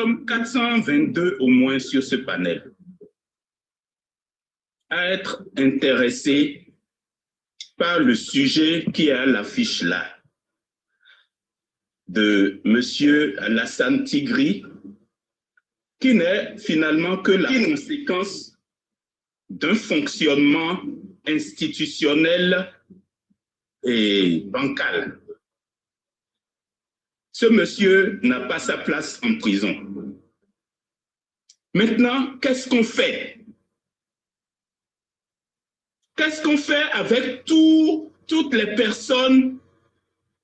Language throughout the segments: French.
sommes 422 au moins sur ce panel à être intéressés par le sujet qui est à l'affiche là, de M. Alassane Tigri, qui n'est finalement que la conséquence d'un fonctionnement institutionnel et bancal. Ce monsieur n'a pas sa place en prison. Maintenant, qu'est-ce qu'on fait? Qu'est-ce qu'on fait avec toutes les personnes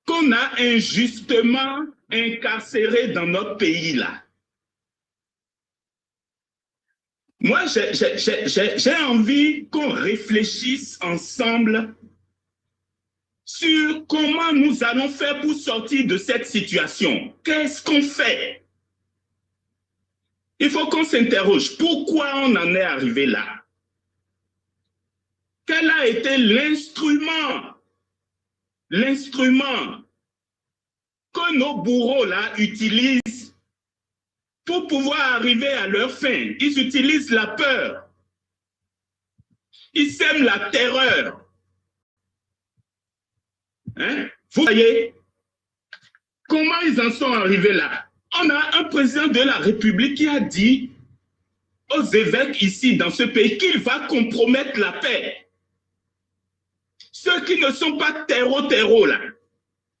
qu'on a injustement incarcérées dans notre pays là? Moi, j'ai envie qu'on réfléchisse ensemble sur comment nous allons faire pour sortir de cette situation. Qu'est-ce qu'on fait? Il faut qu'on s'interroge. Pourquoi on en est arrivé là? Quel a été l'instrument que nos bourreaux là utilisent pour pouvoir arriver à leur fin? Ils utilisent la peur. Ils sèment la terreur. Hein? Vous voyez comment ils en sont arrivés là? On a un président de la République qui a dit aux évêques ici dans ce pays qu'il va compromettre la paix. Ceux qui ne sont pas terreau là,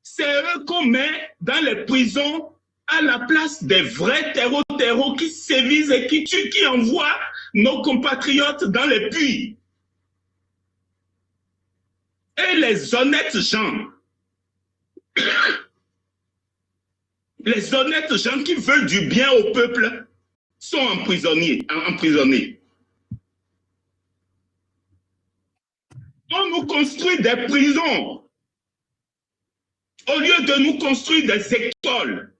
c'est eux qu'on met dans les prisons à la place des vrais terreau qui sévissent et qui tuent, qui envoient nos compatriotes dans les puits. Et les honnêtes gens, qui veulent du bien au peuple sont emprisonnés. On nous construit des prisons au lieu de nous construire des écoles.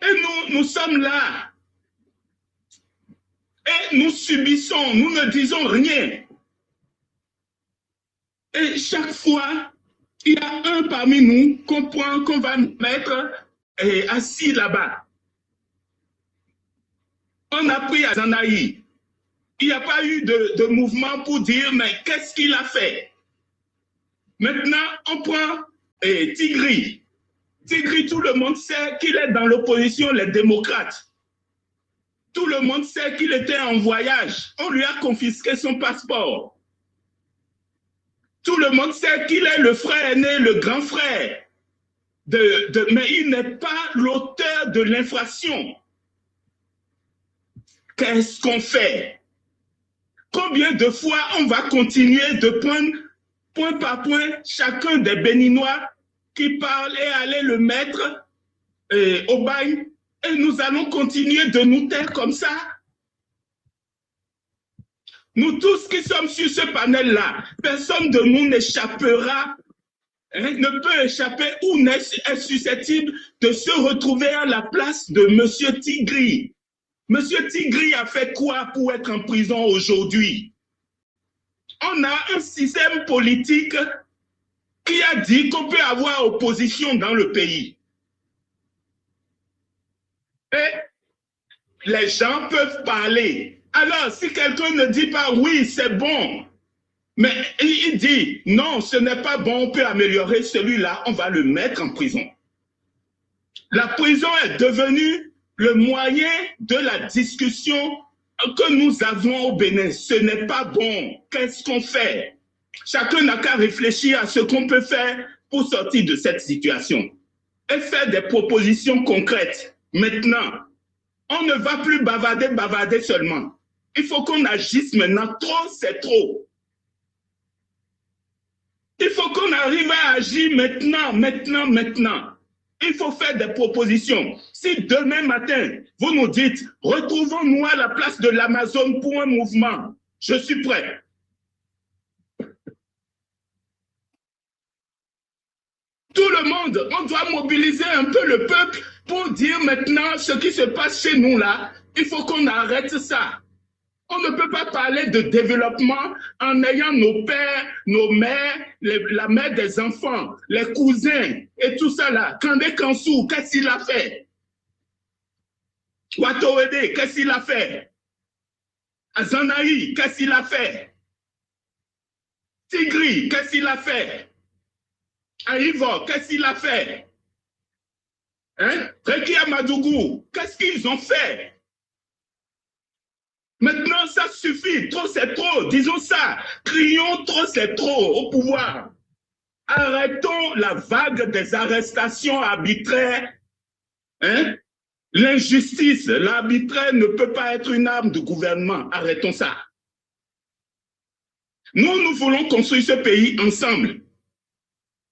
Et nous sommes là. Et nous subissons, nous ne disons rien. Et chaque fois, il y a un parmi nous qu'on va mettre assis là-bas. On a pris à Zanaï. Il n'y a pas eu de mouvement pour dire, mais qu'est-ce qu'il a fait? Maintenant, on prend Tigri. Tigri, tout le monde sait qu'il est dans l'opposition, les démocrates. Tout le monde sait qu'il était en voyage. On lui a confisqué son passeport. Tout le monde sait qu'il est le frère aîné, le grand frère. Mais il n'est pas l'auteur de l'infraction. Qu'est-ce qu'on fait? Combien de fois on va continuer de prendre point par point chacun des Béninois qui parle et aller le mettre au bail et nous allons continuer de nous taire comme ça? Nous tous qui sommes sur ce panel-là, personne de nous n'échappera, ne peut échapper ou n'est susceptible de se retrouver à la place de M. Tigri. M. Tigri a fait quoi pour être en prison aujourd'hui? On a un système politique qui a dit qu'on peut avoir opposition dans le pays. Et les gens peuvent parler. Alors, si quelqu'un ne dit pas oui, c'est bon, mais il dit non, ce n'est pas bon, on peut améliorer celui-là, on va le mettre en prison. La prison est devenue le moyen de la discussion que nous avons au Bénin. Ce n'est pas bon. Qu'est-ce qu'on fait? Chacun n'a qu'à réfléchir à ce qu'on peut faire pour sortir de cette situation et faire des propositions concrètes. Maintenant, on ne va plus bavarder seulement. Il faut qu'on agisse maintenant. Trop, c'est trop. Il faut qu'on arrive à agir maintenant. Il faut faire des propositions. Si demain matin, vous nous dites, retrouvons-nous à la place de l'Amazone pour un mouvement, je suis prêt. Tout le monde, on doit mobiliser un peu le peuple pour dire maintenant ce qui se passe chez nous là. Il faut qu'on arrête ça. On ne peut pas parler de développement en ayant nos pères, nos mères, la mère des enfants, les cousins et tout ça là. Kandé Kansou, qu'est-ce qu'il a fait? Watowede, qu'est-ce qu'il a fait? Azanaï, qu'est-ce qu'il a fait? Tigri, qu'est-ce qu'il a fait? Aïvo, qu'est-ce qu'il a fait? Hein? Reki Amadougou, qu'est-ce qu'ils ont fait? Maintenant, ça suffit. Trop, c'est trop. Disons ça. Crions trop, c'est trop au pouvoir. Arrêtons la vague des arrestations arbitraires. Hein? L'injustice, l'arbitraire ne peut pas être une arme de gouvernement. Arrêtons ça. Nous voulons construire ce pays ensemble.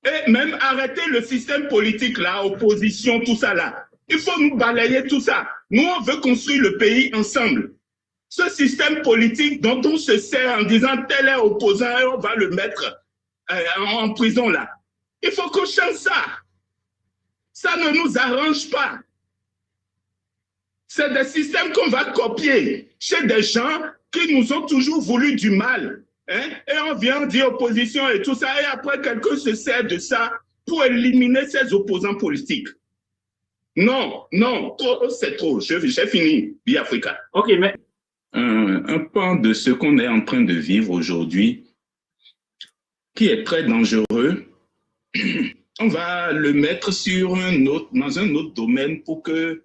Et même arrêter le système politique là, opposition, tout ça là. Il faut nous balayer tout ça. Nous, on veut construire le pays ensemble. Ce système politique dont on se sert en disant tel est opposant et on va le mettre en prison là. Il faut qu'on change ça. Ça ne nous arrange pas. C'est des systèmes qu'on va copier chez des gens qui nous ont toujours voulu du mal. Hein? Et on vient dire opposition et tout ça, et après quelqu'un se sert de ça pour éliminer ses opposants politiques. Non, non, c'est trop. J'ai fini, Biafrica. Ok, mais... Un pan de ce qu'on est en train de vivre aujourd'hui, qui est très dangereux, on va le mettre dans un autre domaine pour que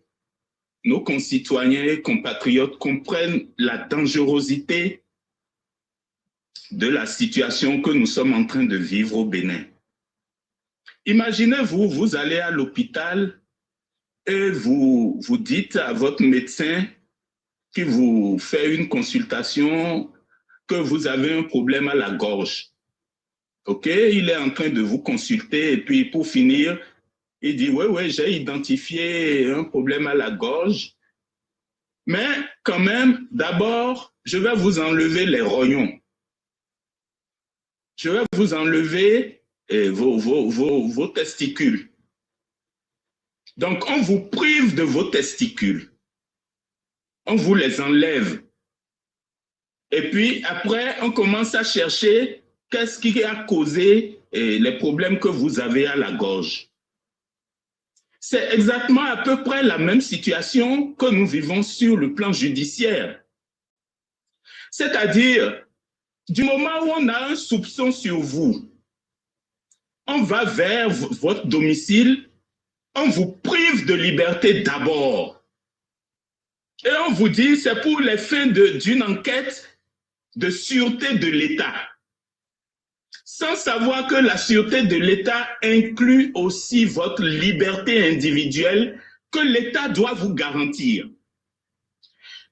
nos concitoyens et compatriotes comprennent la dangerosité de la situation que nous sommes en train de vivre au Bénin. Imaginez-vous, vous allez à l'hôpital et vous dites à votre médecin qui vous fait une consultation que vous avez un problème à la gorge. OK, il est en train de vous consulter et puis pour finir, il dit, oui, j'ai identifié un problème à la gorge, mais quand même, d'abord, je vais vous enlever les rognons. Je vais vous enlever vos testicules. Donc, on vous prive de vos testicules. On vous les enlève. Et puis, après, on commence à chercher qu'est-ce qui a causé les problèmes que vous avez à la gorge. C'est exactement à peu près la même situation que nous vivons sur le plan judiciaire. C'est-à-dire, du moment où on a un soupçon sur vous, on va vers votre domicile, on vous prive de liberté d'abord. Et on vous dit, c'est pour les fins d'une enquête de sûreté de l'État. Sans savoir que la sûreté de l'État inclut aussi votre liberté individuelle que l'État doit vous garantir.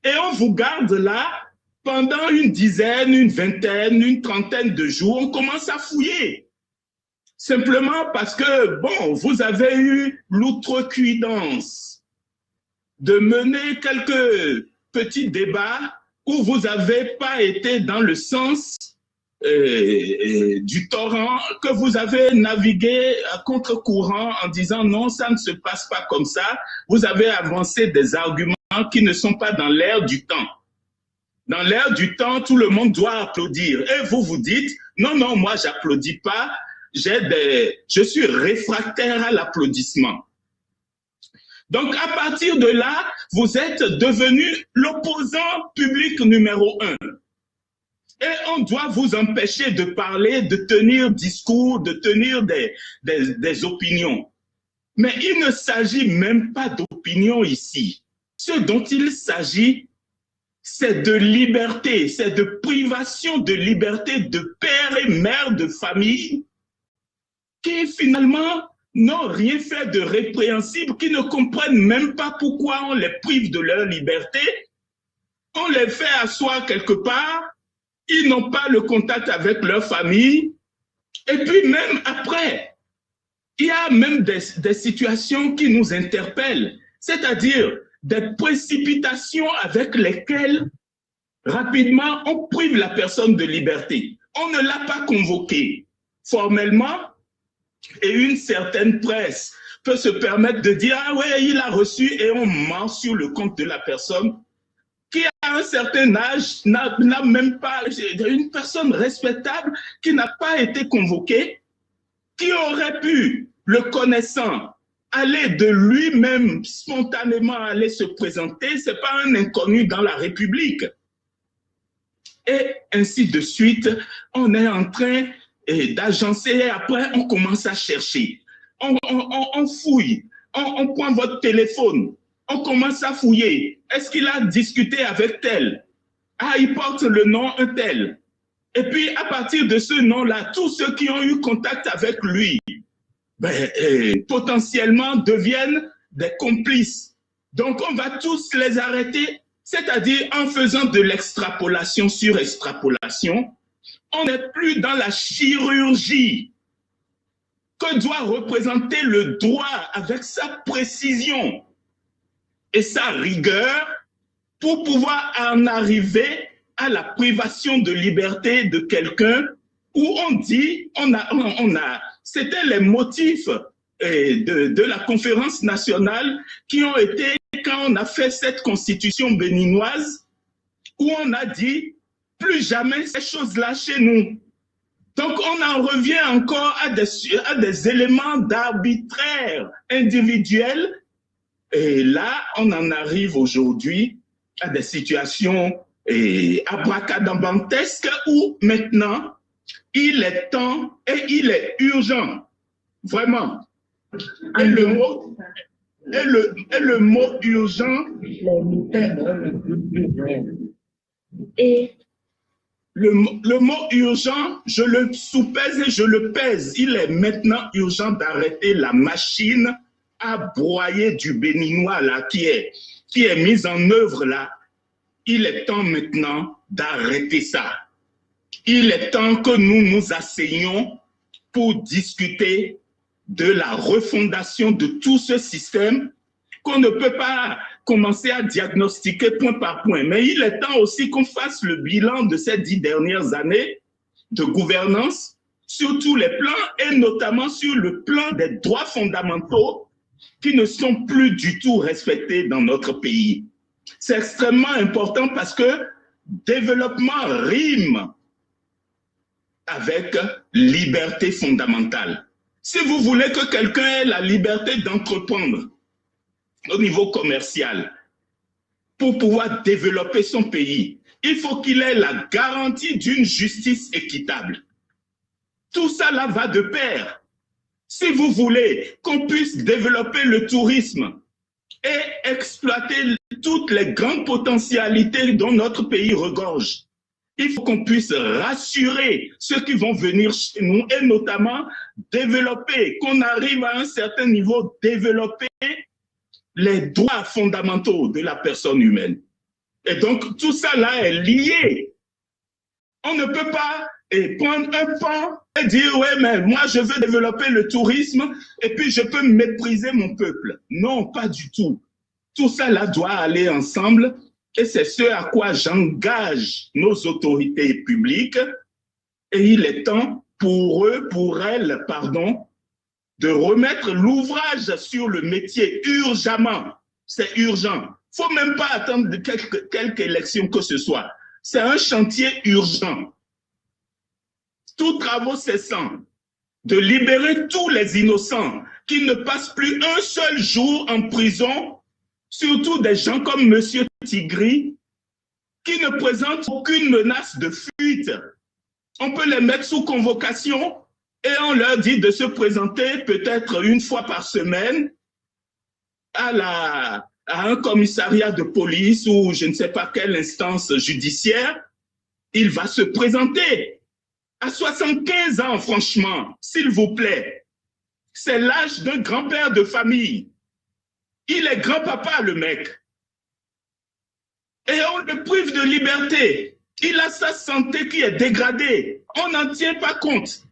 Et on vous garde là pendant une dizaine, une vingtaine, une trentaine de jours. On commence à fouiller. Simplement parce que, bon, vous avez eu l'outrecuidance de mener quelques petits débats où vous n'avez pas été dans le sens du torrent, que vous avez navigué à contre-courant en disant non, ça ne se passe pas comme ça. Vous avez avancé des arguments qui ne sont pas dans l'air du temps. Dans l'air du temps, tout le monde doit applaudir. Et vous vous dites, non, non, moi, j'applaudis pas. Je suis réfractaire à l'applaudissement. Donc, à partir de là, vous êtes devenu l'opposant public numéro 1. Et on doit vous empêcher de parler, de tenir discours, de tenir des opinions. Mais il ne s'agit même pas d'opinion ici. Ce dont il s'agit, c'est de liberté, c'est de privation de liberté de père et mère de famille qui finalement n'ont rien fait de répréhensible, qui ne comprennent même pas pourquoi on les prive de leur liberté. On les fait asseoir quelque part, ils n'ont pas le contact avec leur famille. Et puis même après, il y a même des situations qui nous interpellent, c'est-à-dire des précipitations avec lesquelles rapidement on prive la personne de liberté. On ne l'a pas convoqué formellement et une certaine presse peut se permettre de dire « Ah ouais, il a reçu » et on ment sur le compte de la personne qui à un certain âge n'a même pas, une personne respectable qui n'a pas été convoquée, qui aurait pu, le connaissant, aller de lui-même spontanément aller se présenter, ce n'est pas un inconnu dans la République. Et ainsi de suite, on est en train d'agencer et après on commence à chercher. On fouille, on prend votre téléphone, on commence à fouiller. Est-ce qu'il a discuté avec tel? Ah, il porte le nom un tel. Et puis, à partir de ce nom-là, tous ceux qui ont eu contact avec lui, potentiellement deviennent des complices. Donc, on va tous les arrêter, c'est-à-dire en faisant de l'extrapolation sur extrapolation, on n'est plus dans la chirurgie que doit représenter le droit avec sa précision et sa rigueur pour pouvoir en arriver à la privation de liberté de quelqu'un où on dit, c'était les motifs de la conférence nationale qui ont été quand on a fait cette constitution béninoise où on a dit plus jamais ces choses-là chez nous. Donc on en revient encore à des éléments d'arbitraire individuel et là on en arrive aujourd'hui à des situations abracadabantesques où maintenant il est temps et il est urgent, vraiment. Et le mot urgent, le mot urgent, je le soupèse et je le pèse. Il est maintenant urgent d'arrêter la machine à broyer du béninois là, qui est mise en œuvre là. Il est temps maintenant d'arrêter ça. Il est temps que nous nous asseyions pour discuter de la refondation de tout ce système qu'on ne peut pas commencer à diagnostiquer point par point. Mais il est temps aussi qu'on fasse le bilan de ces 10 dernières années de gouvernance sur tous les plans et notamment sur le plan des droits fondamentaux qui ne sont plus du tout respectés dans notre pays. C'est extrêmement important parce que développement rime avec liberté fondamentale. Si vous voulez que quelqu'un ait la liberté d'entreprendre au niveau commercial pour pouvoir développer son pays, il faut qu'il ait la garantie d'une justice équitable. Tout ça là va de pair. Si vous voulez qu'on puisse développer le tourisme et exploiter toutes les grandes potentialités dont notre pays regorge, il faut qu'on puisse rassurer ceux qui vont venir chez nous et notamment développer, qu'on arrive à un certain niveau, développer les droits fondamentaux de la personne humaine. Et donc, tout ça là est lié. On ne peut pas prendre un pan et dire, ouais, mais moi, je veux développer le tourisme et puis je peux mépriser mon peuple. Non, pas du tout. Tout ça là doit aller ensemble. Et c'est ce à quoi j'engage nos autorités publiques. Et il est temps pour eux, pour elles, pardon, de remettre l'ouvrage sur le métier urgemment. C'est urgent. Il ne faut même pas attendre de quelque élection que ce soit. C'est un chantier urgent. Tous travaux cessants, de libérer tous les innocents qui ne passent plus un seul jour en prison, surtout des gens comme M. Tigri, qui ne présentent aucune menace de fuite. On peut les mettre sous convocation et on leur dit de se présenter peut-être une fois par semaine à un commissariat de police ou je ne sais pas quelle instance judiciaire. Il va se présenter à 75 ans, franchement, s'il vous plaît. C'est l'âge d'un grand-père de famille. Il est grand-papa, le mec. Et on le prive de liberté. Il a sa santé qui est dégradée. On n'en tient pas compte.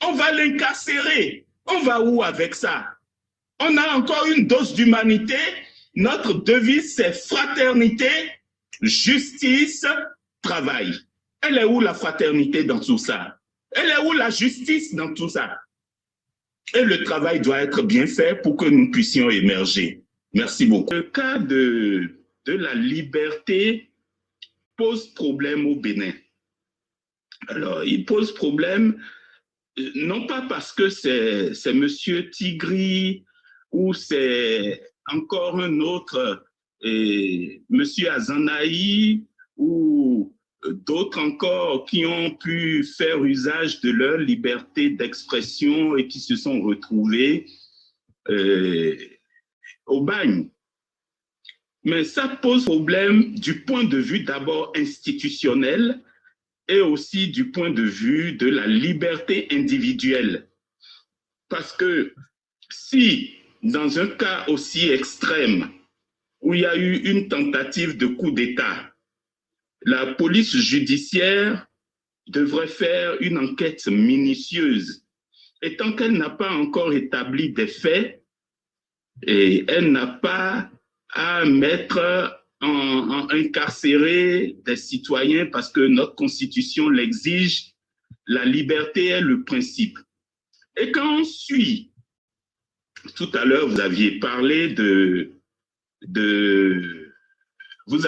On va l'incarcérer. On va où avec ça? On a encore une dose d'humanité. Notre devise, c'est fraternité, justice, travail. Elle est où la fraternité dans tout ça? Elle est où la justice dans tout ça? Et le travail doit être bien fait pour que nous puissions émerger. Merci beaucoup. Le cas de la liberté pose problème au Bénin. Alors, il pose problème non pas parce que c'est M. Tigri ou c'est encore un autre, Monsieur Azanaï, ou d'autres encore qui ont pu faire usage de leur liberté d'expression et qui se sont retrouvés au bagne. Mais ça pose problème du point de vue d'abord institutionnel et aussi du point de vue de la liberté individuelle. Parce que si, dans un cas aussi extrême, où il y a eu une tentative de coup d'État, la police judiciaire devrait faire une enquête minutieuse. Et tant qu'elle n'a pas encore établi des faits, et elle n'a pas à mettre incarcérer des citoyens parce que notre constitution l'exige, la liberté est le principe. Et quand on suit, tout à l'heure vous aviez parlé vous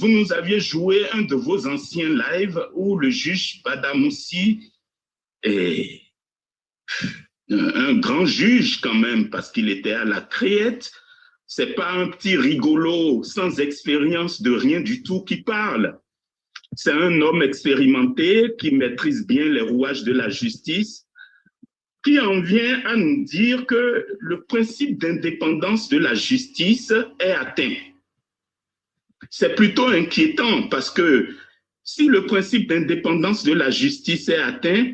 nous aviez joué un de vos anciens lives où le juge Badamoussi est un grand juge quand même parce qu'il était à la Créette. C'est pas un petit rigolo sans expérience de rien du tout qui parle. C'est un homme expérimenté qui maîtrise bien les rouages de la justice, qui en vient à nous dire que le principe d'indépendance de la justice est atteint. C'est plutôt inquiétant parce que si le principe d'indépendance de la justice est atteint,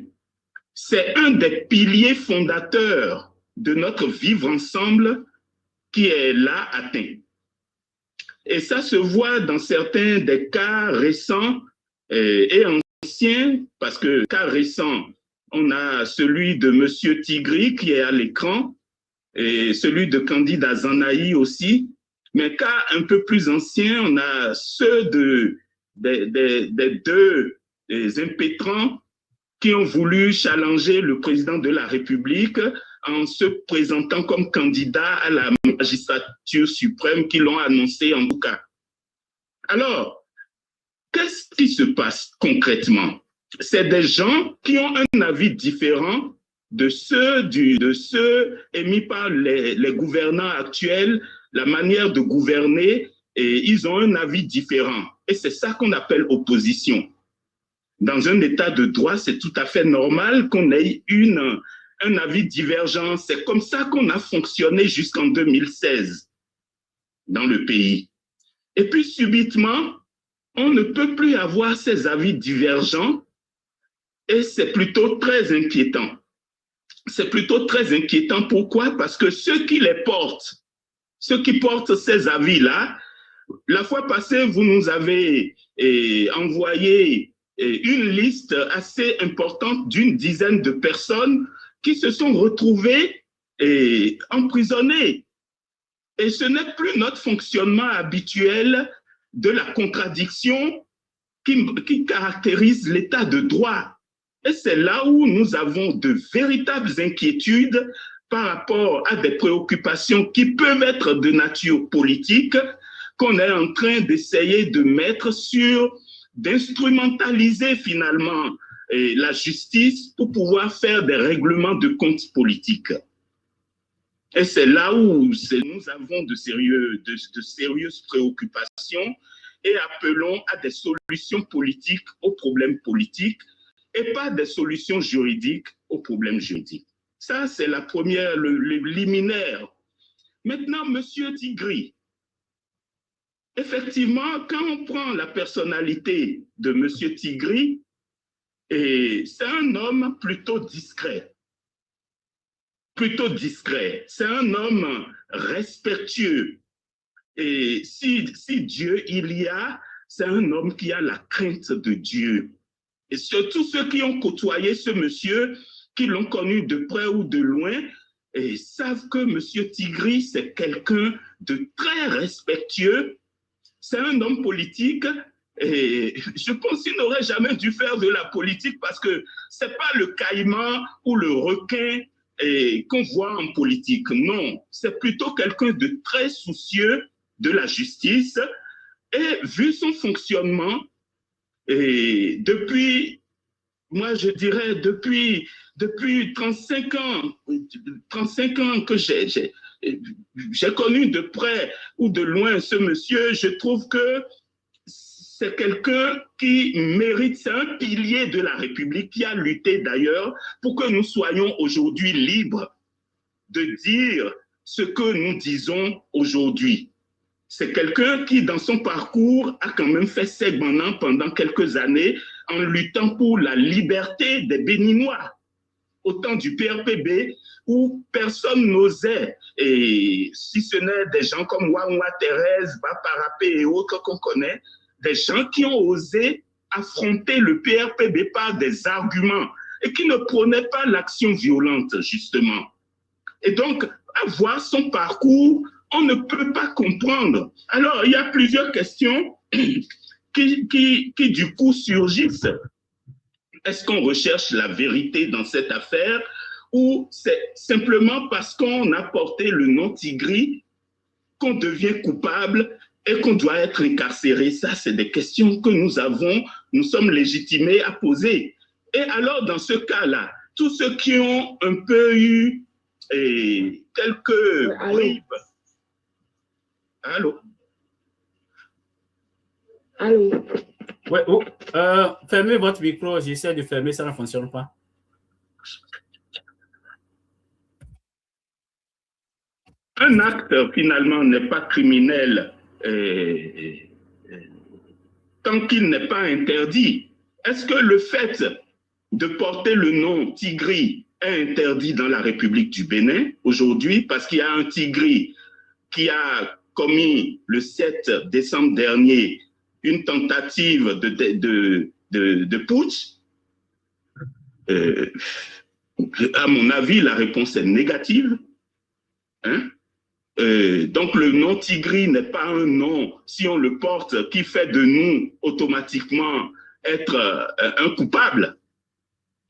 c'est un des piliers fondateurs de notre vivre ensemble qui est là atteint. Et ça se voit dans certains des cas récents et anciens, parce que cas récents, on a celui de M. Tigri qui est à l'écran, et celui de Candide Azanaï aussi, mais cas un peu plus anciens, on a ceux des deux impétrants qui ont voulu challenger le président de la République en se présentant comme candidat à la magistrature suprême, qui l'ont annoncé en tout cas. Alors, qu'est-ce qui se passe concrètement? C'est des gens qui ont un avis différent de ceux émis par les gouvernants actuels, la manière de gouverner, et ils ont un avis différent. Et c'est ça qu'on appelle opposition. Dans un état de droit, c'est tout à fait normal qu'on ait un avis divergent. C'est comme ça qu'on a fonctionné jusqu'en 2016 dans le pays. Et puis subitement, on ne peut plus avoir ces avis divergents et c'est plutôt très inquiétant. C'est plutôt très inquiétant. Pourquoi? Parce que ceux qui portent ces avis-là, la fois passée, vous nous avez envoyé une liste assez importante d'une dizaine de personnes qui se sont retrouvées emprisonnées. Et ce n'est plus notre fonctionnement habituel de la contradiction qui caractérise l'état de droit. Et c'est là où nous avons de véritables inquiétudes par rapport à des préoccupations qui peuvent être de nature politique, qu'on est en train d'essayer de mettre d'instrumentaliser finalement la justice pour pouvoir faire des règlements de comptes politiques. Et c'est là où nous avons de sérieuses préoccupations et appelons à des solutions politiques aux problèmes politiques et pas des solutions juridiques aux problèmes juridiques. Ça, c'est la première, le liminaire. Maintenant, M. Tigri, effectivement, quand on prend la personnalité de M. Tigri, c'est un homme plutôt discret. C'est un homme respectueux. Et si Dieu il y a, c'est un homme qui a la crainte de Dieu. Et surtout ceux qui ont côtoyé ce monsieur, qui l'ont connu de près ou de loin, et savent que M. Tigri, c'est quelqu'un de très respectueux. C'est un homme politique et je pense qu'il n'aurait jamais dû faire de la politique parce que ce n'est pas le caïman ou le requin qu'on voit en politique. Non, c'est plutôt quelqu'un de très soucieux de la justice et vu son fonctionnement, et depuis, moi je dirais depuis 35 ans que j'ai connu de près ou de loin ce monsieur, je trouve que c'est quelqu'un qui mérite, c'est un pilier de la République qui a lutté d'ailleurs pour que nous soyons aujourd'hui libres de dire ce que nous disons aujourd'hui. C'est quelqu'un qui, dans son parcours, a quand même fait segmentant pendant quelques années en luttant pour la liberté des Béninois. Au temps du PRPB, où personne n'osait, et si ce n'est des gens comme Wawa Thérèse, Baparapé et autres qu'on connaît, des gens qui ont osé affronter le PRPB par des arguments et qui ne prônaient pas l'action violente, justement. Et donc, à voir son parcours, on ne peut pas comprendre. Alors, il y a plusieurs questions qui du coup surgissent. Est-ce qu'on recherche la vérité dans cette affaire ou c'est simplement parce qu'on a porté le nom Tigri qu'on devient coupable et qu'on doit être incarcéré? Ça, c'est des questions que nous sommes légitimés à poser. Et alors, dans ce cas-là, tous ceux qui ont un peu eu quelques bribes. Allô? Allô? Ouais, fermez votre micro, j'essaie de fermer, ça ne fonctionne pas. Un acte, finalement, n'est pas criminel tant qu'il n'est pas interdit. Est-ce que le fait de porter le nom Tigri est interdit dans la République du Bénin aujourd'hui? Parce qu'il y a un Tigri qui a commis le 7 décembre dernier une tentative de putsch. À mon avis, la réponse est négative. Hein? Donc, le nom Tigri n'est pas un nom, si on le porte, qui fait de nous automatiquement être un coupable.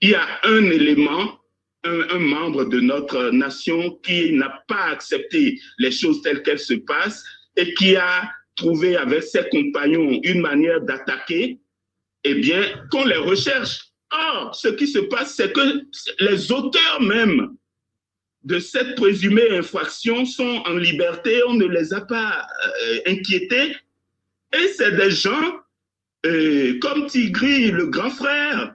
Il y a un élément, un membre de notre nation qui n'a pas accepté les choses telles qu'elles se passent et qui a trouvé avec ses compagnons une manière d'attaquer, eh bien, qu'on les recherche. Or, ce qui se passe, c'est que les auteurs même de cette présumée infraction sont en liberté, on ne les a pas inquiétés. Et c'est des gens comme Tigri, le grand frère,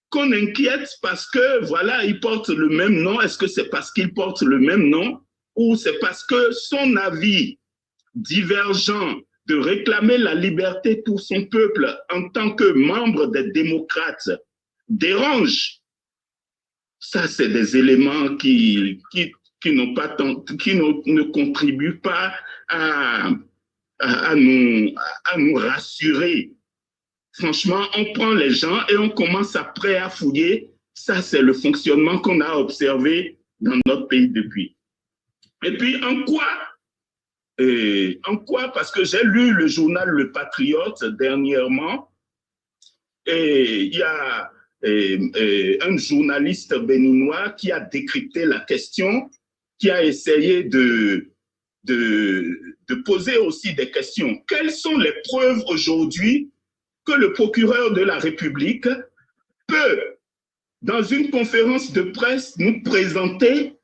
qu'on inquiète parce que, voilà, il porte le même nom. Est-ce que c'est parce qu'il porte le même nom ou c'est parce que son avis divergent de réclamer la liberté pour son peuple en tant que membre des démocrates dérange? Ça, c'est des éléments qui ne contribuent pas à nous rassurer. Franchement, on prend les gens et on commence après à fouiller. Ça, c'est le fonctionnement qu'on a observé dans notre pays depuis. Et puis, en quoi? Parce que j'ai lu le journal Le Patriote dernièrement et il y a un journaliste béninois qui a décrypté la question, qui a essayé de poser aussi des questions. Quelles sont les preuves aujourd'hui que le procureur de la République peut, dans une conférence de presse, nous présenter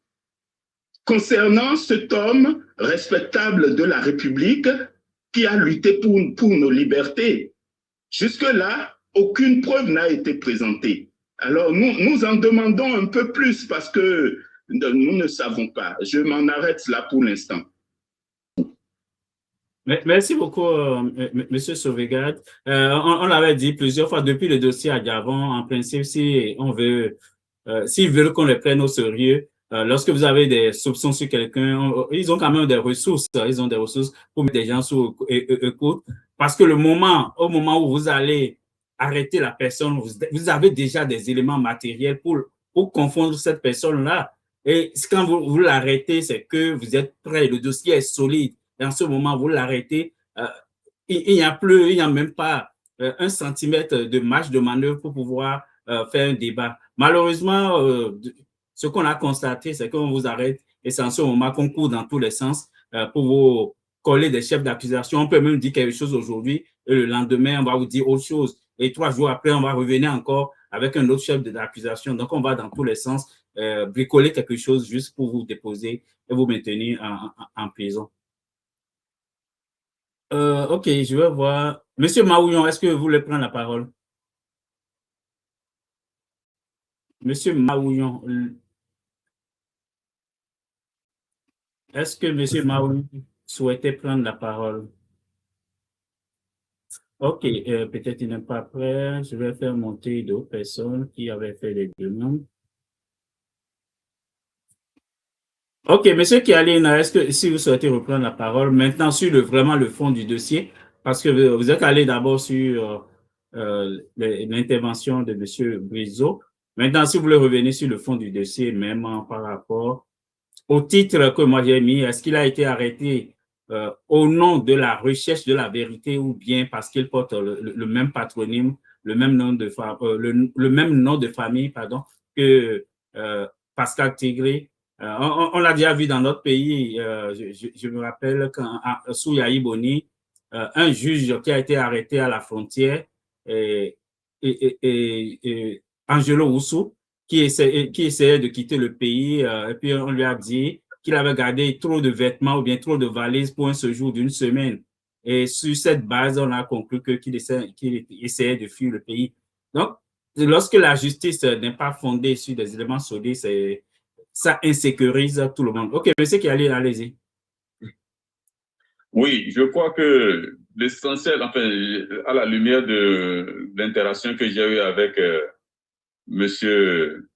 concernant cet homme respectable de la République qui a lutté pour nos libertés? Jusque-là, aucune preuve n'a été présentée. Alors, nous en demandons un peu plus parce que nous ne savons pas. Je m'en arrête là pour l'instant. Merci beaucoup, Monsieur Sauvegarde. On l'avait dit plusieurs fois depuis le dossier Adiavon, en principe, si on veut, s'ils veulent qu'on les prenne au sérieux, lorsque vous avez des soupçons sur quelqu'un, ils ont quand même des ressources. Ils ont des ressources pour mettre des gens sous écoute. Parce que au moment où vous allez arrêter la personne, vous avez déjà des éléments matériels pour confondre cette personne-là. Et quand vous l'arrêtez, c'est que vous êtes prêt, le dossier est solide. Et en ce moment, vous l'arrêtez, il n'y a même pas un centimètre de marge de manœuvre pour pouvoir faire un débat. Malheureusement, ce qu'on a constaté, c'est qu'on vous arrête et c'est en ce moment qu'on court dans tous les sens pour vous coller des chefs d'accusation. On peut même dire quelque chose aujourd'hui et le lendemain, on va vous dire autre chose. Et 3 jours après, on va revenir encore avec un autre chef d'accusation. Donc, on va dans tous les sens. bricoler quelque chose juste pour vous déposer et vous maintenir en prison. OK, je vais voir. Monsieur Maouillon, est-ce que vous voulez prendre la parole? Monsieur Maouillon, est-ce que Monsieur Maouillon souhaitait prendre la parole? OK, peut-être il n'est pas prêt. Je vais faire monter d'autres personnes qui avaient fait des demandes. OK, Monsieur Kialina, est-ce que si vous souhaitez reprendre la parole maintenant sur vraiment le fond du dossier, parce que vous êtes allé d'abord sur l'intervention de Monsieur Brizo. Maintenant, si vous voulez revenir sur le fond du dossier, même par rapport au titre que moi j'ai mis, est-ce qu'il a été arrêté au nom de la recherche de la vérité ou bien parce qu'il porte le même patronyme, le même nom de, le même nom de famille, pardon, que Pascal Tigré. On l'a déjà vu dans notre pays. Je me rappelle sous Yahi Boni, un juge qui a été arrêté à la frontière, Angelo Oussou, qui essayait de quitter le pays, et puis on lui a dit qu'il avait gardé trop de vêtements ou bien trop de valises pour un séjour d'une semaine. Et sur cette base, on a conclu qu'il essayait de fuir le pays. Donc, lorsque la justice n'est pas fondée sur des éléments solides, ça insécurise tout le monde. OK, monsieur Kiali, allez-y. Oui, je crois que l'essentiel, enfin, à la lumière de l'interaction que j'ai eue avec monsieur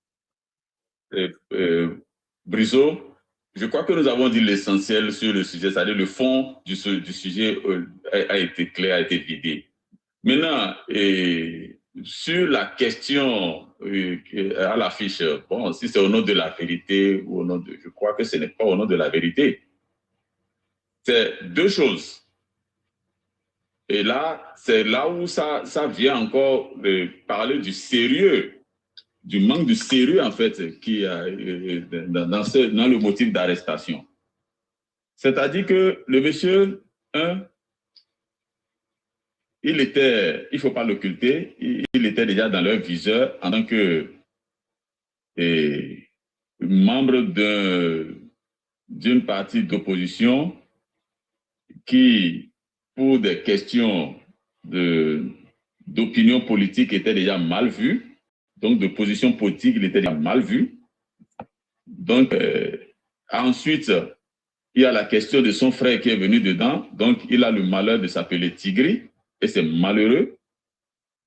Brizo, je crois que nous avons dit l'essentiel sur le sujet, c'est-à-dire le fond du sujet a été clair, a été vidé. Maintenant, sur la question à l'affiche, bon, si c'est au nom de la vérité ou au nom de... Je crois que ce n'est pas au nom de la vérité. C'est deux choses. Et là, c'est là où ça vient encore de parler du sérieux, du manque de sérieux, en fait, qui dans le motif d'arrestation. C'est-à-dire que le monsieur, il était, il ne faut pas l'occulter, il était déjà dans leur viseur en tant que membre d'une partie d'opposition qui, pour des questions d'opinion politique, était déjà mal vu. Donc, de position politique, il était déjà mal vu. Donc, ensuite, il y a la question de son frère qui est venu dedans. Donc, il a le malheur de s'appeler Tigri. Et c'est malheureux.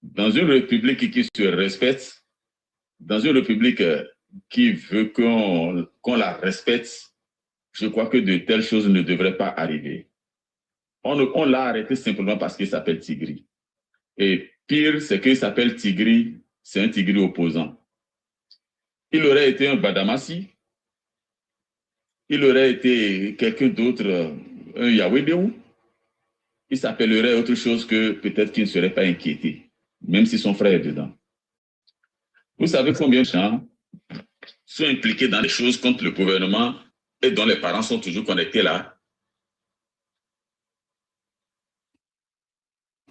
Dans une république qui se respecte, dans une république qui veut qu'on la respecte, je crois que de telles choses ne devraient pas arriver. On l'a arrêté simplement parce qu'il s'appelle Tigri. Et pire, c'est qu'il s'appelle Tigri, c'est un Tigri opposant. Il aurait été un Badamassi, il aurait été quelqu'un d'autre, un Yahweh, il s'appellerait autre chose que peut-être qu'il ne serait pas inquiété, même si son frère est dedans. Vous savez combien de gens sont impliqués dans des choses contre le gouvernement et dont les parents sont toujours connectés là?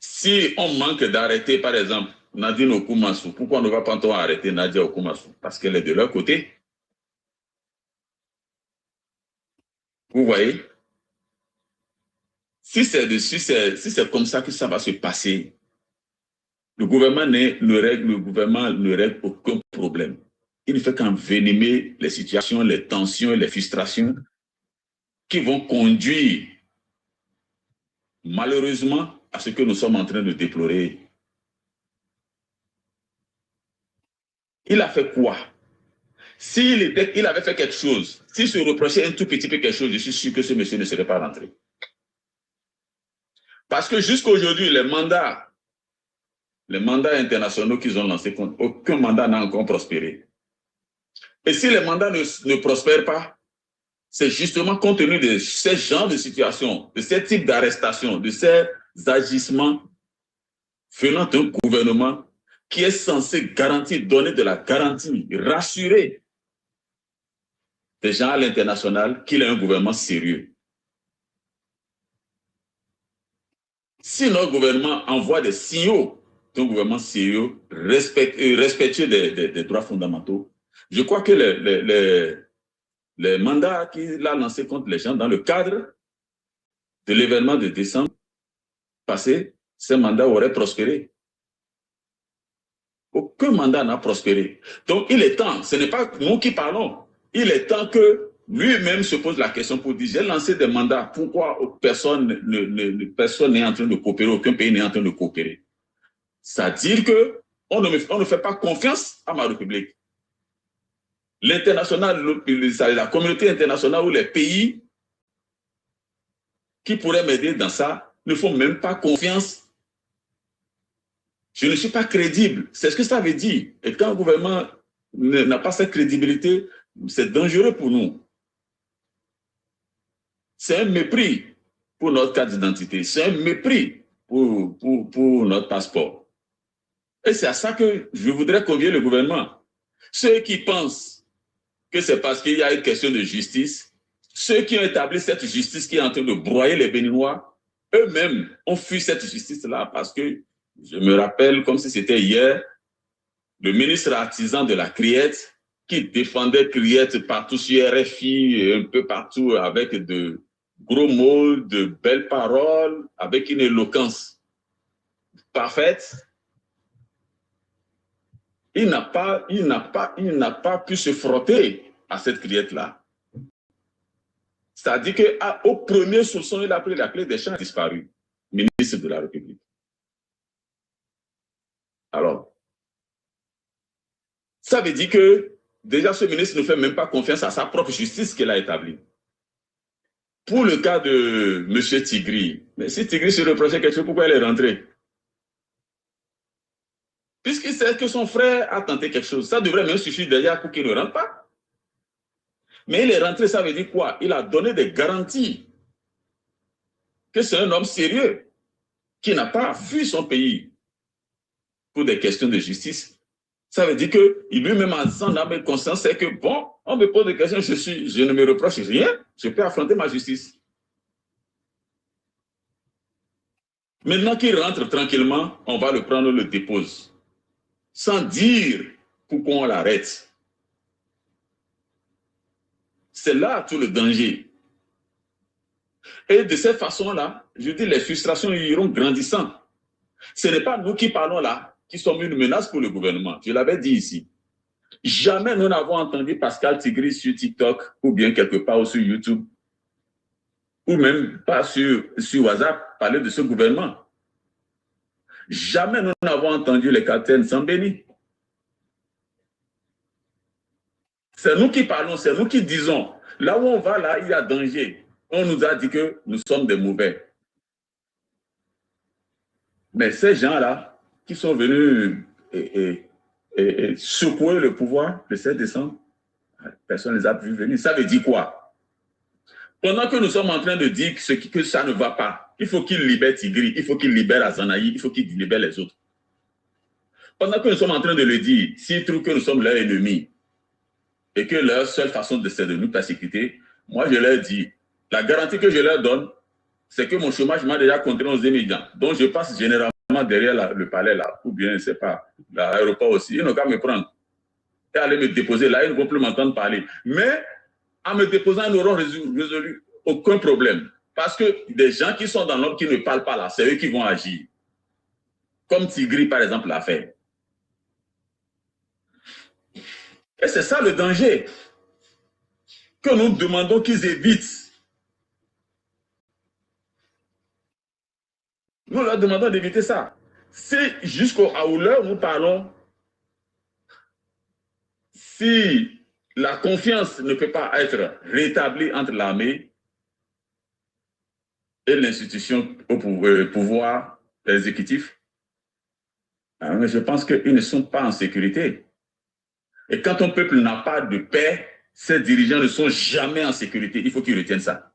Si on manque d'arrêter, par exemple, Nadine Okumasu, pourquoi on ne va pas arrêter Nadia Okumasu? Parce qu'elle est de leur côté. Vous voyez? Si c'est comme ça que ça va se passer, le gouvernement ne règle aucun problème. Il ne fait qu'envenimer les situations, les tensions et les frustrations qui vont conduire, malheureusement, à ce que nous sommes en train de déplorer. Il a fait quoi? Il avait fait quelque chose, s'il se reprochait un tout petit peu quelque chose, je suis sûr que ce monsieur ne serait pas rentré. Parce que jusqu'à aujourd'hui, les mandats internationaux qu'ils ont lancés, aucun mandat n'a encore prospéré. Et si les mandats ne prospèrent pas, c'est justement compte tenu de ce genre de situation, de ce type d'arrestation, de ces agissements venant d'un gouvernement qui est censé donner de la garantie, rassurer des gens à l'international qu'il est un gouvernement sérieux. Si notre gouvernement envoie des signaux d'un gouvernement sérieux, respectueux des droits fondamentaux, Je crois que les mandats qu'il a lancés contre les gens dans le cadre de l'événement de décembre passé, ces mandats auraient prospéré. Aucun mandat n'a prospéré. Donc, il est temps, ce n'est pas nous qui parlons, il est temps que lui-même se pose la question pour dire, j'ai lancé des mandats, pourquoi personne n'est en train de coopérer, aucun pays n'est en train de coopérer. C'est-à-dire qu'on ne fait pas confiance à ma République. L'international, la communauté internationale ou les pays qui pourraient m'aider dans ça ne font même pas confiance. Je ne suis pas crédible. C'est ce que ça veut dire. Et quand le gouvernement n'a pas cette crédibilité, c'est dangereux pour nous. C'est un mépris pour notre carte d'identité. C'est un mépris pour notre passeport. Et c'est à ça que je voudrais convier le gouvernement. Ceux qui pensent que c'est parce qu'il y a une question de justice, ceux qui ont établi cette justice qui est en train de broyer les Béninois, eux-mêmes ont fui cette justice-là parce que, je me rappelle comme si c'était hier, le ministre artisan de la Criette qui défendait Criette partout sur RFI et un peu partout avec de gros mots, de belles paroles, avec une éloquence parfaite. Il n'a pas pu se frotter à cette Criette-là. C'est-à-dire qu'au premier soupçon, il a pris la clé des champs et a disparu, ministre de la République. Alors, ça veut dire que déjà ce ministre ne fait même pas confiance à sa propre justice qu'elle a établie. Pour le cas de M. Tigri, mais si Tigri se reprochait quelque chose, pourquoi elle est rentrée? Puisqu'il sait que son frère a tenté quelque chose, ça devrait même suffire déjà pour qu'il ne rentre pas. Mais il est rentré, ça veut dire quoi? Il a donné des garanties que c'est un homme sérieux qui n'a pas fui son pays pour des questions de justice. Ça veut dire que lui-même, en son âme et conscience, c'est que bon, on me pose des questions, je ne me reproche rien, je peux affronter ma justice. Maintenant qu'il rentre tranquillement, on va le prendre, on le dépose, sans dire pourquoi on l'arrête. C'est là tout le danger. Et de cette façon-là, je dis, les frustrations iront grandissant. Ce n'est pas nous qui parlons là, qui sommes une menace pour le gouvernement. Je l'avais dit ici. Jamais nous n'avons entendu Pascal Tigri sur TikTok ou bien quelque part sur YouTube ou même pas sur WhatsApp parler de ce gouvernement. Jamais nous n'avons entendu les capitaines Sambeni. C'est nous qui parlons, c'est nous qui disons. Là où on va, là, il y a danger. On nous a dit que nous sommes des mauvais. Mais ces gens-là qui sont venus secouer le pouvoir le 7 décembre, personne ne les a vu venir. Ça veut dire quoi? Pendant que nous sommes en train de dire que ça ne va pas, il faut qu'ils libèrent Tigri, il faut qu'ils libèrent Azanaï, il faut qu'ils libèrent les autres. Pendant que nous sommes en train de le dire, s'ils trouvent que nous sommes leurs ennemis et que leur seule façon c'est de nous persécuter, moi je leur dis, la garantie que je leur donne, c'est que mon chômage m'a déjà compté aux immédiats. Donc je passe généralement derrière le palais là, ou bien, je ne sais pas, l'aéroport aussi. Ils n'ont qu'à me prendre et aller me déposer là, ils ne vont plus m'entendre parler. Mais en me déposant, ils n'auront résolu aucun problème. Parce que des gens qui sont dans l'ombre, qui ne parlent pas là, c'est eux qui vont agir. Comme Tigri, par exemple, l'a fait. Et c'est ça le danger que nous demandons qu'ils évitent. Nous leur demandons d'éviter ça. C'est jusqu'à l'heure où nous parlons, si la confiance ne peut pas être rétablie entre l'armée et l'institution au pouvoir exécutif, je pense qu'ils ne sont pas en sécurité. Et quand un peuple n'a pas de paix, ses dirigeants ne sont jamais en sécurité. Il faut qu'ils retiennent ça.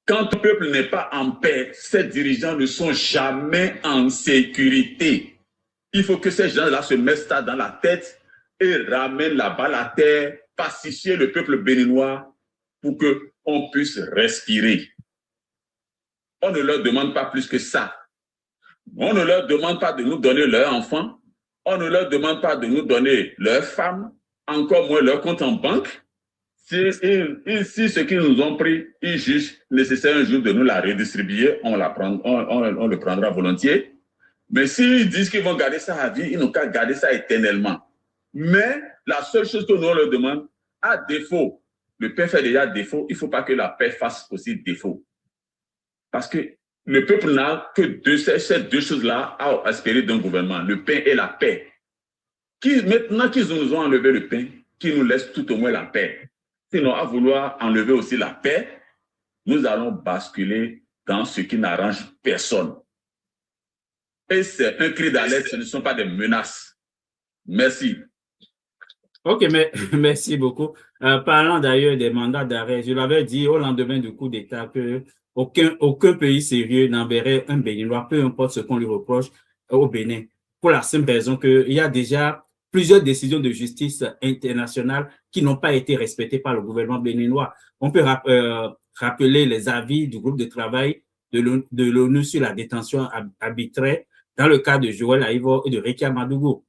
Quand un peuple n'est pas en paix, ses dirigeants ne sont jamais en sécurité. Il faut que ces gens-là se mettent ça dans la tête et ramènent la balle à terre, pacifier le peuple béninois pour qu'on puisse respirer. On ne leur demande pas plus que ça. On ne leur demande pas de nous donner leurs enfants. On ne leur demande pas de nous donner leurs femmes, encore moins leur compte en banque. Si ce qu'ils nous ont pris, ils jugent nécessaire un jour de nous la redistribuer, on le prendra volontiers. Mais s'ils disent qu'ils vont garder ça à vie, ils n'ont qu'à garder ça éternellement. Mais la seule chose que nous on leur demande, à défaut, le pain fait déjà défaut, il ne faut pas que la paix fasse aussi défaut. Parce que le peuple n'a que ces deux choses-là à espérer d'un gouvernement, le pain et la paix. Maintenant qu'ils nous ont enlevé le pain, qu'ils nous laissent tout au moins la paix. Sinon, à vouloir enlever aussi la paix, nous allons basculer dans ce qui n'arrange personne. Et c'est un cri d'alerte, ce ne sont pas des menaces. Merci. Ok, mais merci beaucoup. Parlant d'ailleurs des mandats d'arrêt, je l'avais dit au lendemain du coup d'État que aucun pays sérieux n'enverrait un Béninois, peu importe ce qu'on lui reproche, au Bénin, pour la simple raison qu'il y a déjà plusieurs décisions de justice internationale qui n'ont pas été respectées par le gouvernement béninois. On peut rappeler les avis du groupe de travail de l'ONU sur la détention arbitraire dans le cas de Joël Aïvo et de Rekia Madougou.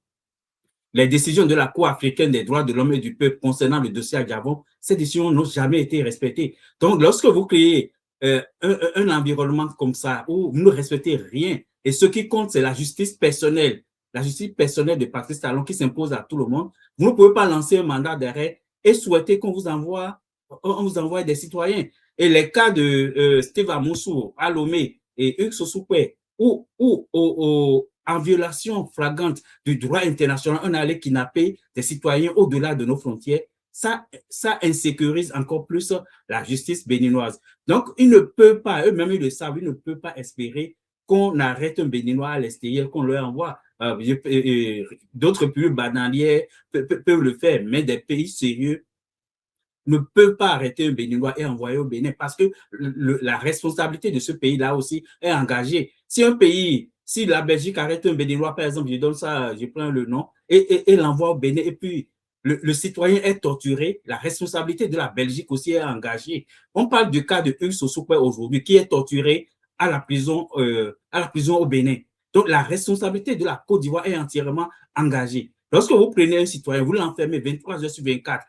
Les décisions de la Cour africaine des droits de l'homme et du peuple concernant le dossier Adjavon, ces décisions n'ont jamais été respectées. Donc, lorsque vous créez un environnement comme ça où vous ne respectez rien, et ce qui compte, c'est la justice personnelle de Patrice Talon qui s'impose à tout le monde, vous ne pouvez pas lancer un mandat d'arrêt et souhaiter qu'on vous envoie des citoyens. Et les cas de Steve Amoussou, Alomé et Hugues Sosukwe, où en violation flagrante du droit international, on allait kidnapper des citoyens au-delà de nos frontières, ça insécurise encore plus la justice béninoise. Donc, ils ne peuvent pas, eux-mêmes ils le savent, ils ne peuvent pas espérer qu'on arrête un Béninois à l'extérieur, qu'on leur envoie. D'autres pays bananières peuvent le faire, mais des pays sérieux ne peuvent pas arrêter un Béninois et envoyer au Bénin parce que la responsabilité de ce pays-là aussi est engagée. Si la Belgique arrête un Béninois, par exemple, je prends le nom, et l'envoie au Bénin, et puis le citoyen est torturé, la responsabilité de la Belgique aussi est engagée. On parle du cas de Hugues Sosukwe aujourd'hui, qui est torturé à la prison au Bénin. Donc, la responsabilité de la Côte d'Ivoire est entièrement engagée. Lorsque vous prenez un citoyen, vous l'enfermez 23 heures sur 24,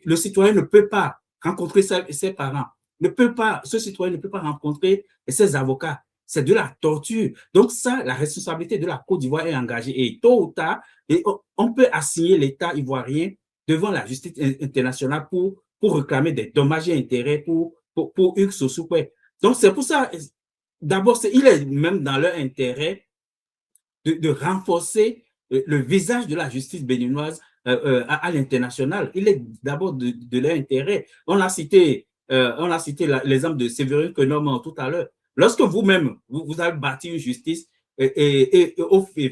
le citoyen ne peut pas rencontrer ses parents, ce citoyen ne peut pas rencontrer ses avocats. C'est de la torture. Donc ça, la responsabilité de la Côte d'Ivoire est engagée. Et tôt ou tard, on peut assigner l'État ivoirien devant la justice internationale pour réclamer des dommages et intérêts pour Hugues Sosukwe. Donc c'est pour ça, d'abord, il est même dans leur intérêt de renforcer le visage de la justice béninoise à l'international. Il est d'abord de leur intérêt. On a cité l'exemple de Séverin Kenom tout à l'heure. Lorsque vous-même, vous avez bâti une justice et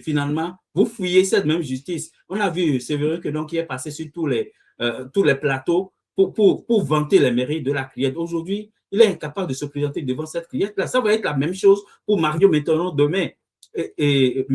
finalement, vous fouillez cette même justice. On a vu Séverin Kenom qui est passé sur tous les plateaux pour vanter les mérites de la cliente. Aujourd'hui, il est incapable de se présenter devant cette cliente-là. Ça va être la même chose pour Mario Metonou demain. Et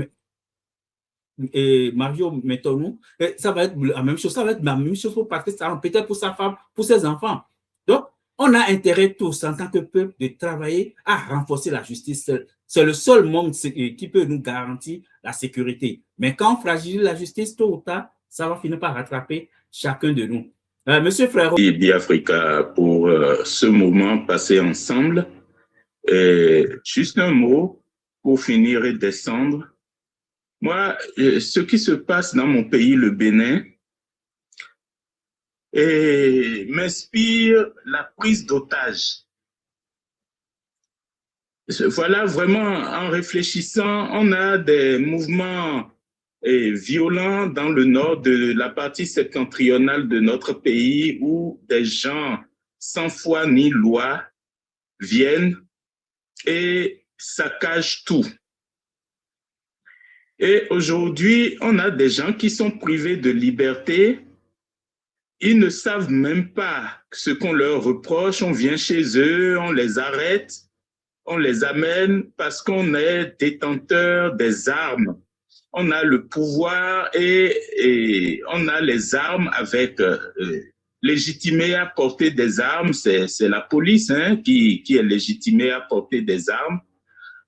Mario Metonou, ça va être la même chose. Ça va être la même chose pour Patrice Talon, peut-être pour sa femme, pour ses enfants. Donc, on a intérêt tous, en tant que peuple, de travailler à renforcer la justice. C'est le seul monde qui peut nous garantir la sécurité. Mais quand on fragilise la justice, tôt ou tard, ça va finir par rattraper chacun de nous. Monsieur Frérot. Et Biafrika, pour ce moment passé ensemble, juste un mot pour finir et descendre. Moi, ce qui se passe dans mon pays, le Bénin, m'inspire la prise d'otage. Voilà, vraiment, en réfléchissant, on a des mouvements violents dans le nord de la partie septentrionale de notre pays où des gens sans foi ni loi viennent et saccagent tout. Et aujourd'hui, on a des gens qui sont privés de liberté. Ils ne savent même pas ce qu'on leur reproche. On vient chez eux, on les arrête, on les amène parce qu'on est détenteur des armes. On a le pouvoir et on a les armes avec légitimé à porter des armes. C'est la police qui est légitimée à porter des armes.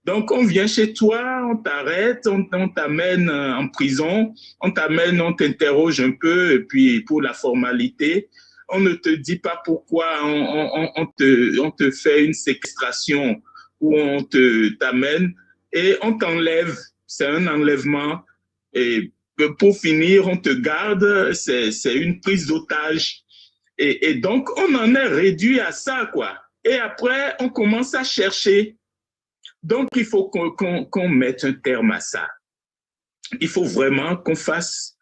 Donc, on vient chez toi, on t'arrête, on t'amène en prison, on t'amène, on t'interroge un peu, et puis pour la formalité, on ne te dit pas pourquoi on te fait une séquestration ou on t'amène et on t'enlève. C'est un enlèvement. Et pour finir, on te garde, c'est une prise d'otage. Et donc, on en est réduit à ça, quoi. Et après, on commence à chercher. Donc, il faut qu'on mette un terme à ça. Il faut vraiment qu'on fasse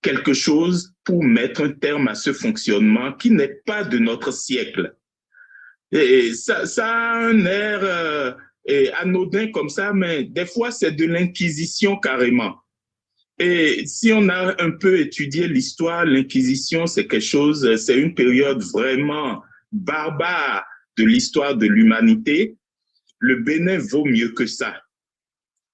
quelque chose pour mettre un terme à ce fonctionnement qui n'est pas de notre siècle. Et ça a un air anodin comme ça, mais des fois, c'est de l'inquisition carrément. Et si on a un peu étudié l'histoire, l'inquisition, c'est quelque chose, c'est une période vraiment barbare de l'histoire de l'humanité. Le Bénin vaut mieux que ça.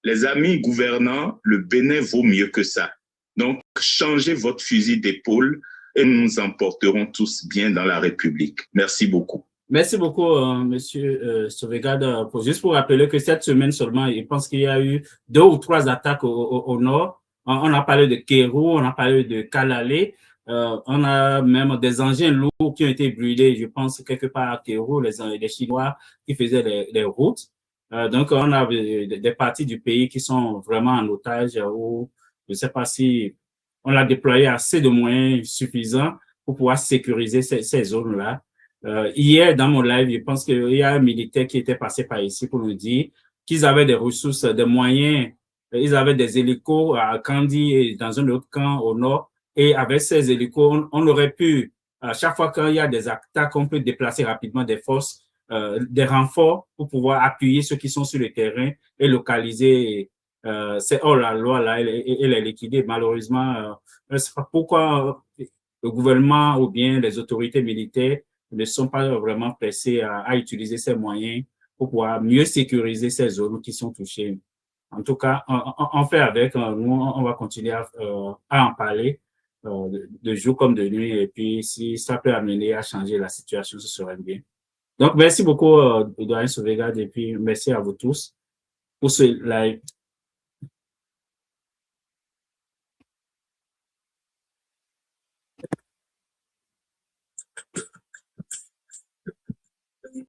Les amis gouvernants, le Bénin vaut mieux que ça. Donc, changez votre fusil d'épaule et nous nous emporterons tous bien dans la République. Merci beaucoup. Merci beaucoup, Monsieur Sauvegarde. Juste pour rappeler que cette semaine seulement, je pense qu'il y a eu 2 ou 3 attaques au nord. On a parlé de Kéro, on a parlé de Kalalé. On a même des engins lourds qui ont été brûlés, je pense, quelque part à Kéro, les Chinois qui faisaient les routes. Donc, on a des parties du pays qui sont vraiment en otage où je ne sais pas si on a déployé assez de moyens suffisants pour pouvoir sécuriser ces zones-là. Hier, dans mon live, je pense qu'il y a un militaire qui était passé par ici pour nous dire qu'ils avaient des ressources, des moyens. Ils avaient des hélicos à Kandi et dans un autre camp au nord. Et avec ces hélicos, on aurait pu, à chaque fois qu'il y a des attaques, on peut déplacer rapidement des forces, des renforts pour pouvoir appuyer ceux qui sont sur le terrain et localiser ces hors-la-loi-là et les liquider. Malheureusement, je ne sais pas pourquoi le gouvernement ou bien les autorités militaires ne sont pas vraiment pressés à utiliser ces moyens pour pouvoir mieux sécuriser ces zones qui sont touchées. En tout cas, on fait avec, nous, on va continuer à en parler de jour comme de nuit, et puis si ça peut amener à changer la situation, ce serait bien. Donc, merci beaucoup, Doyen Sauvegarde, et puis merci à vous tous pour ce live.